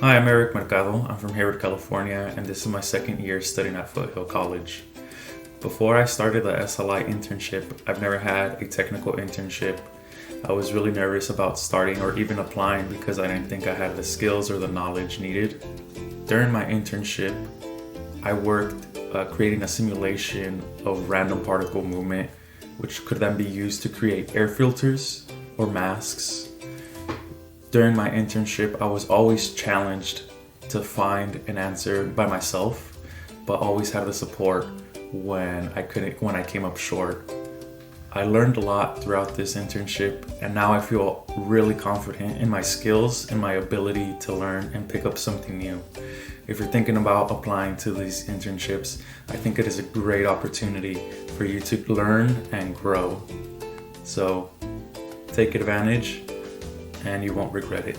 Hi, I'm Erik Mercado. I'm from Hayward, California, and this is my second year studying at Foothill College. Before I started the SLI internship, I've never had a technical internship. I was really nervous about starting or even applying because I didn't think I had the skills or the knowledge needed. During my internship, I worked creating a simulation of random particle movement, which could then be used to create air filters or masks. During my internship, I was always challenged to find an answer by myself, but always had the support when I came up short. I learned a lot throughout this internship, and now I feel really confident in my skills and my ability to learn and pick up something new. If you're thinking about applying to these internships, I think it is a great opportunity for you to learn and grow. So take advantage and you won't regret it.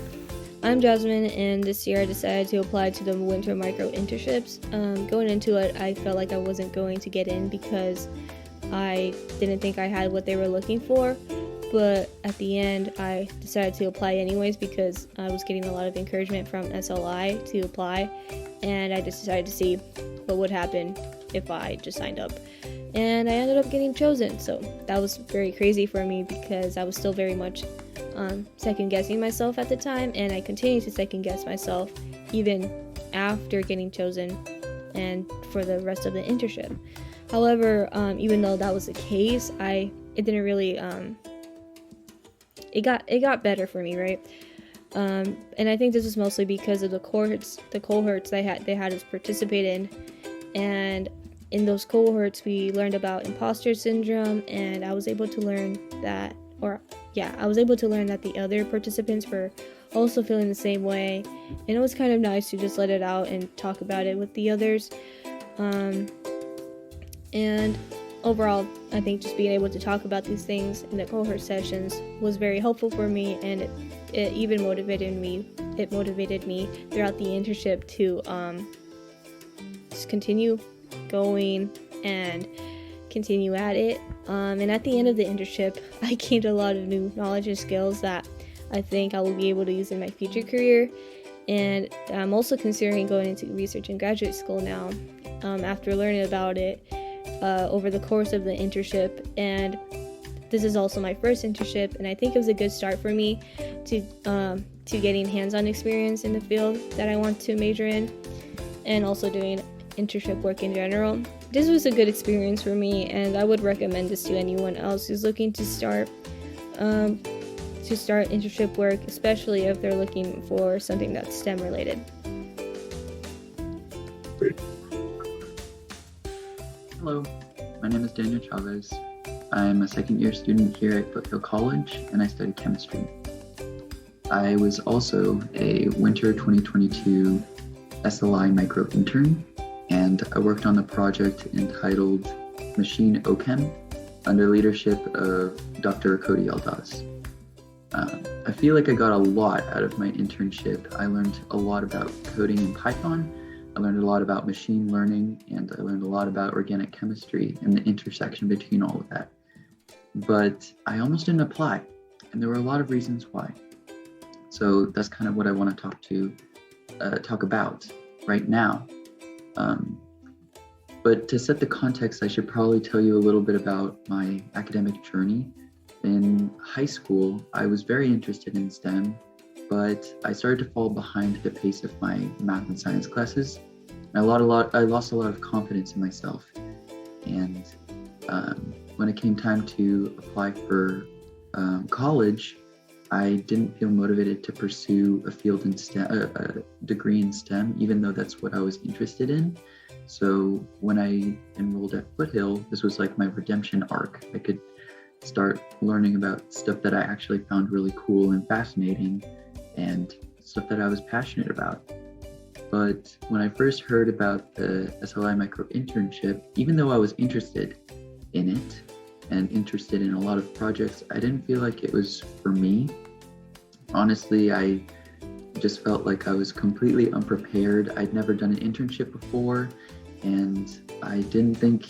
I'm Jasmine, and this year I decided to apply to the winter micro-internships. Going into it, I felt like I wasn't going to get in because I didn't think I had what they were looking for, but at the end I decided to apply anyways because I was getting a lot of encouragement from SLI to apply, and I just decided to see what would happen if I just signed up. And I ended up getting chosen, so that was very crazy for me because I was still very much second guessing myself at the time, and I continued to second guess myself even after getting chosen and for the rest of the internship. However, even though that was the case, it didn't really it got better for me, right? And I think this was mostly because of the cohorts they had us participate in, and in those cohorts we learned about imposter syndrome, and I was able to learn that the other participants were also feeling the same way, and it was kind of nice to just let it out and talk about it with the others. And overall, I think just being able to talk about these things in the cohort sessions was very helpful for me, and it even motivated me. It motivated me throughout the internship to just continue going and continue at it. And at the end of the internship, I gained a lot of new knowledge and skills that I think I will be able to use in my future career. And I'm also considering going into research and graduate school now after learning about it over the course of the internship. And this is also my first internship, and I think it was a good start for me to getting hands-on experience in the field that I want to major in, and also doing internship work in general. This was a good experience for me, and I would recommend this to anyone else who's looking to start internship work, especially if they're looking for something that's STEM related. Hello, my name is Daniel Chavez. I'm a second year student here at Foothill College, and I study chemistry. I was also a winter 2022 SLI micro-intern, and I worked on the project entitled Machine OChem under leadership of Dr. Cody Eldaz. I feel like I got a lot out of my internship. I learned a lot about coding in Python, I learned a lot about machine learning, and I learned a lot about organic chemistry and the intersection between all of that. But I almost didn't apply, and there were a lot of reasons why. So that's kind of what I want to talk about right now. But to set the context, I should probably tell you a little bit about my academic journey. In high school, I was very interested in STEM, but I started to fall behind the pace of my math and science classes. I lost a lot of confidence in myself. And when it came time to apply for college, I didn't feel motivated to pursue a field in STEM, a degree in STEM, even though that's what I was interested in. So when I enrolled at Foothill, this was like my redemption arc. I could start learning about stuff that I actually found really cool and fascinating, and stuff that I was passionate about. But when I first heard about the SLI micro-internship, even though I was interested in it and interested in a lot of projects, I didn't feel like it was for me. Honestly, I just felt like I was completely unprepared. I'd never done an internship before, and I didn't think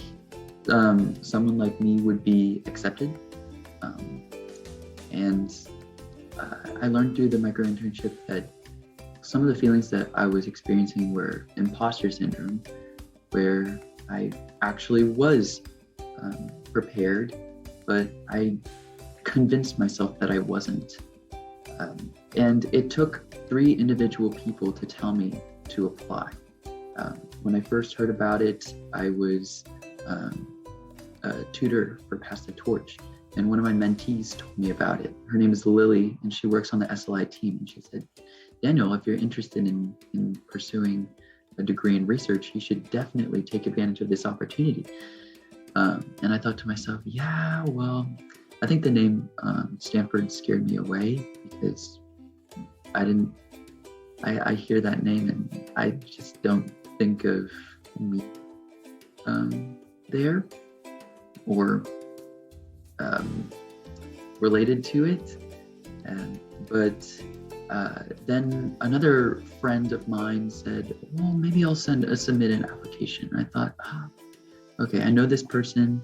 someone like me would be accepted. I learned through the micro-internship that some of the feelings that I was experiencing were imposter syndrome, where I actually was prepared, but I convinced myself that I wasn't. And it took 3 individual people to tell me to apply. When I first heard about it, I was a tutor for Pass the Torch, and one of my mentees told me about it. Her name is Lily, and she works on the SLI team, and she said, Daniel, if you're interested in pursuing a degree in research, you should definitely take advantage of this opportunity. And I thought to myself, yeah, well, I think the name Stanford scared me away, because I hear that name and I just don't think of me there or related to it. But then another friend of mine said, well, maybe I'll submit an application. And I thought, okay, I know this person,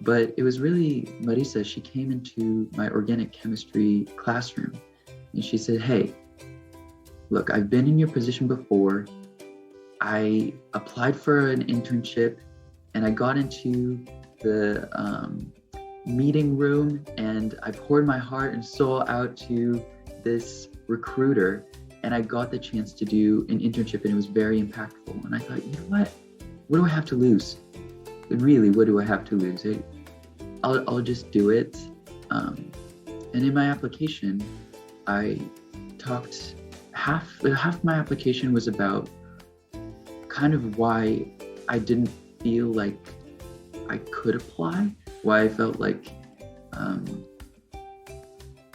but it was really Marisa. She came into my organic chemistry classroom and she said, hey, look, I've been in your position before. I applied for an internship and I got into the meeting room and I poured my heart and soul out to this recruiter, and I got the chance to do an internship, and it was very impactful. And I thought, you know what do I have to lose? Really, what do I have to lose? I'll just do it. And in my application, I talked, half my application was about kind of why I didn't feel like I could apply, why I felt like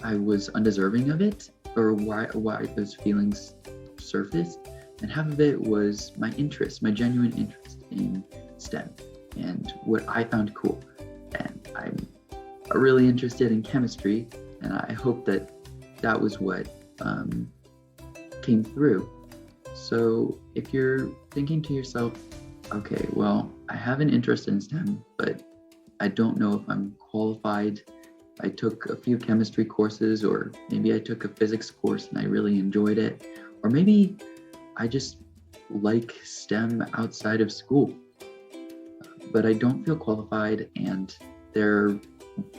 I was undeserving of it, or why those feelings surfaced. And half of it was my interest, my genuine interest in STEM and what I found cool. And I'm really interested in chemistry, and I hope that was what came through. So if you're thinking to yourself, okay, well, I have an interest in STEM, but I don't know if I'm qualified. I took a few chemistry courses, or maybe I took a physics course and I really enjoyed it. Or maybe I just like STEM outside of school, but I don't feel qualified, and there are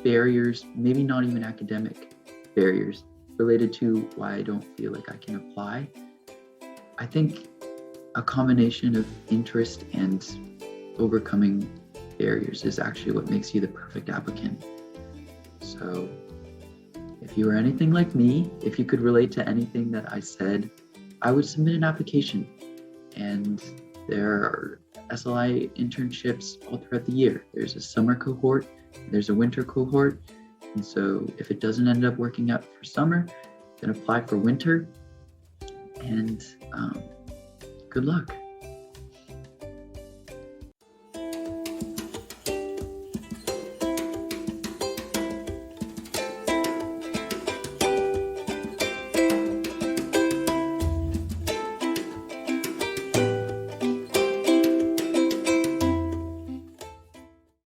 barriers, maybe not even academic barriers, related to why I don't feel like I can apply. I think a combination of interest and overcoming barriers is actually what makes you the perfect applicant. So if you were anything like me, if you could relate to anything that I said, I would submit an application. And there are SLI internships all throughout the year. There's a summer cohort, there's a winter cohort. And so if it doesn't end up working out for summer, then apply for winter. And good luck.